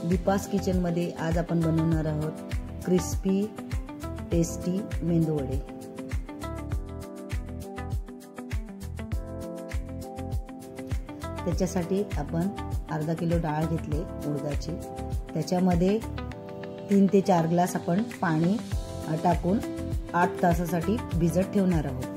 दीपास किचनमध्ये आज आपण बनवणार आहोत क्रिस्पी टेस्टी मेंदू वडे। त्याच्यासाठी आपण अर्धा किलो डाळ घेतले उडदाची। त्याच्यामध्ये 3 ते 4 ग्लास आपण पाणी टाकून 8 तासासाठी भिजत ठेवणार आहोत।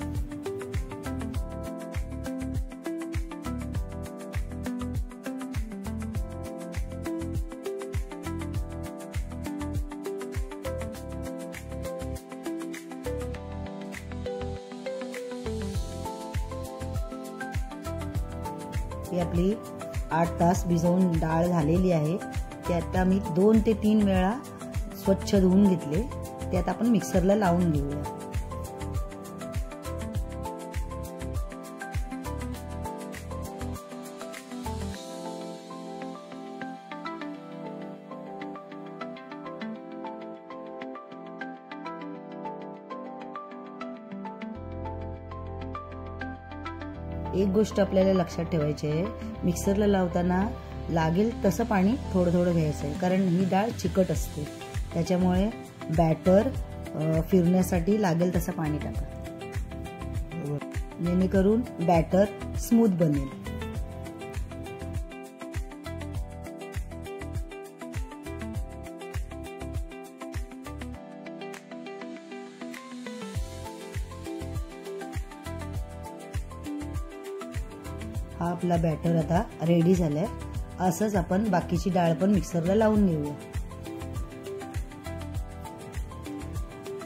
ही आपली 8 तास भिजवून डाळ झालेली आहे। ते आता मी 2 ते 3 वेळा स्वच्छ धुवून घेतले। ते आता आपण मिक्सरला लावून घेऊया। एक गोष्ट आपल्याला लक्षात ठेवायची आहे, मिक्सरला लावताना लागेल तसं पाणी थोडं थोडं घ्यायचं आहे, कारण ही डाळ चिकट असते। त्याच्यामुळे बॅटर फिरण्यासाठी लागेल तसं पाणी टाका, जेणेकरून बॅटर स्मूथ बनेल। हा आपला बॅटर आता रेडी झालाय। असंच आपण बाकीची डाळ पण मिक्सरला लावून घेऊया।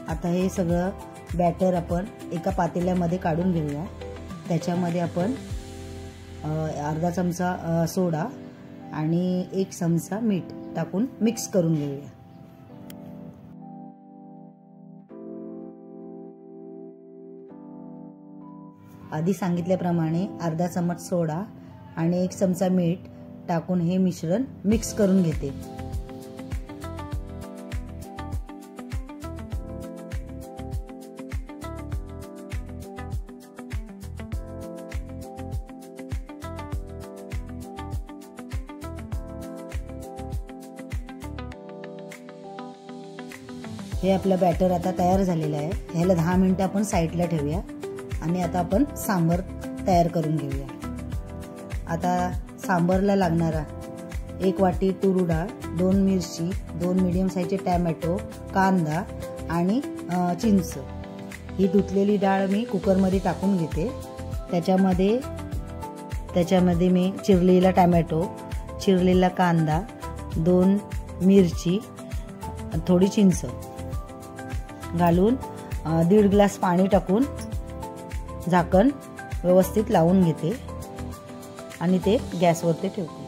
आता हे सगळं बॅटर आपण एका पातेल्यामध्ये काढून घेऊया। त्याच्यामध्ये आपण अर्धा चमचा सोडा आणि 1 चमचा मीठ टाकून मिक्स करून घेऊया। आधी सांगितल्याप्रमाणे अर्धा चमचा सोडा आणि 1 चमचा मीठ टाकून हे मिश्रण मिक्स करून घेते। हे आपलं बॅटर आता तयार झालेलं आहे। ह्याला 10 मिनिटं आपण साईडला ठेवूया आणि आता आपण सांबर तयार करून घेऊया। आता सांबरला लागणारा 1 वाटी तूर डाळ, 2 मिरची, 2 मीडियम साईजचे टोमॅटो, कांदा आणि चिंच। ही धुतलेली डाळ मी कुकरमध्ये टाकून घेते। त्याच्यामध्ये मी चिरलेला टोमॅटो, चिरलेला कांदा, 2 मिरची, थोडी चिंच घालून 1.5 ग्लास पाणी टाकून झाकण व्यवस्थित लावून घेते आणि ते गॅसवरती ठेवते।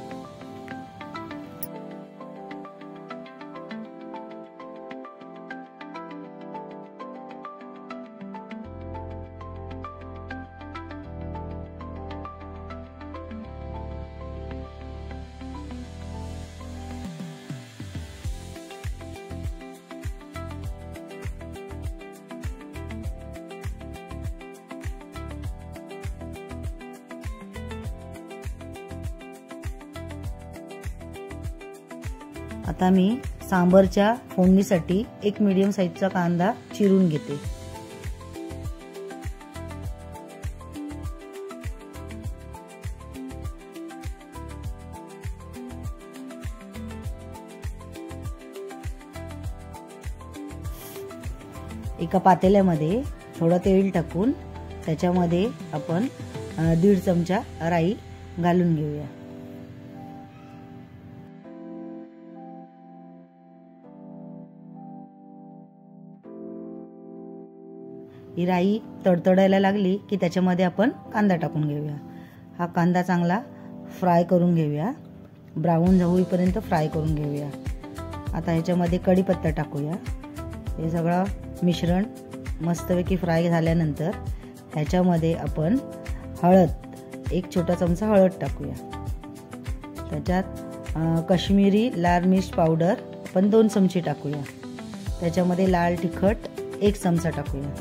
आता मी सांबरच्या फोडणीसाठी 1 मीडियम साईजचा कांदा चिरून घेते। एका पातेल्यामध्ये थोडं तेल टाकून त्याच्यामध्ये आपण 1.5 चमचा राई घालून घेऊया। ही राई तडतडायला लागली की त्याच्यामध्ये आपण कांदा टाकून घेऊया। हा कांदा चांगला फ्राय करून घेऊया, ब्राऊन होईपर्यंत फ्राय करून घेऊया। आता ह्याच्यामध्ये कढीपत्ता टाकूया। हे सगळं मिश्रण मस्तपैकी फ्राय झाल्यानंतर ह्याच्यामध्ये आपण हळद, 1 छोटा चमचा हळद टाकूया। त्याच्यात काश्मीरी लाल मिर्च पावडर आपण 2 चमचे टाकूया। त्याच्यामध्ये लाल तिखट 1 चमचा टाकूया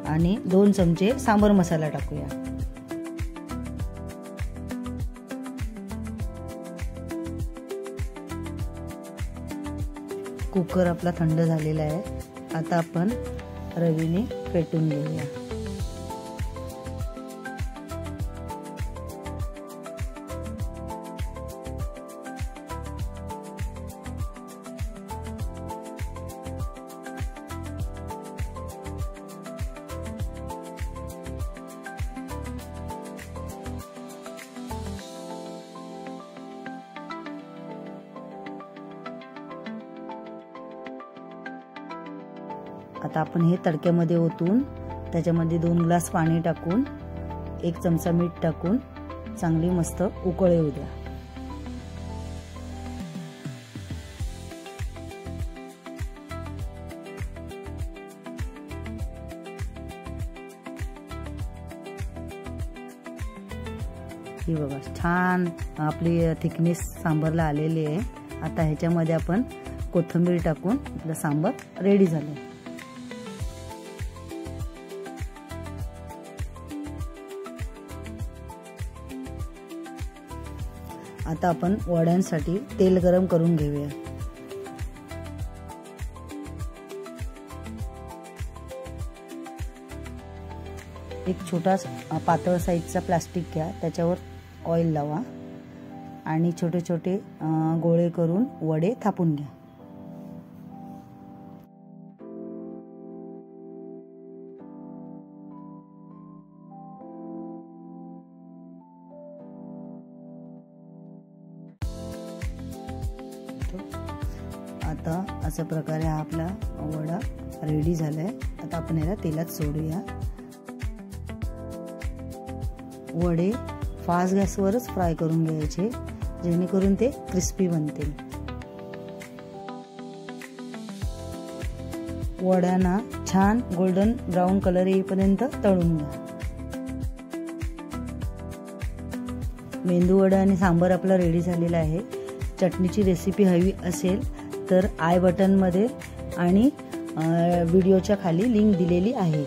आणि 2 चमचे सांबर मसाला टाकूया। कुकर आपला थंड झालेला आहे. आता आपण रवीने फेटून घेऊया. आता आपण हे तडक्यामध्ये ओतून त्याच्यामध्ये 2 ग्लास पाणी टाकून 1 चमचा मीठ टाकून चांगली मस्त उकळ येऊ द्या. ही बघा छान आपली थिकनेस सांबरला आलेली आहे. आता ह्याच्यामध्ये आपण कोथिंबीर टाकून आपलं सांबर रेडी झालं. आता आपण वड्यांसाठी तेल गरम करून घेऊया. एक छोटा पातळ साईजचा प्लास्टिक घ्या, त्याच्यावर ऑइल लावा आणि छोटे छोटे गोळे करून वडे थापून घ्या. आता अशा प्रकारे हा आपला वडा रेडी झालाय. आता आपण याला तेलात सोडूया. वडे फास्ट गॅसवरच फ्राय करून घ्यायचे, जेणेकरून ते क्रिस्पी बनतील. वड्यांना छान गोल्डन ब्राऊन कलर येईपर्यंत तळून घ्या. मेंदू वडा आणि सांबर आपला रेडी झालेला आहे. चटणीची रेसिपी हवी असेल तर आय बटनमध्ये आणि व्हिडिओच्या खाली लिंक दिलेली आहे.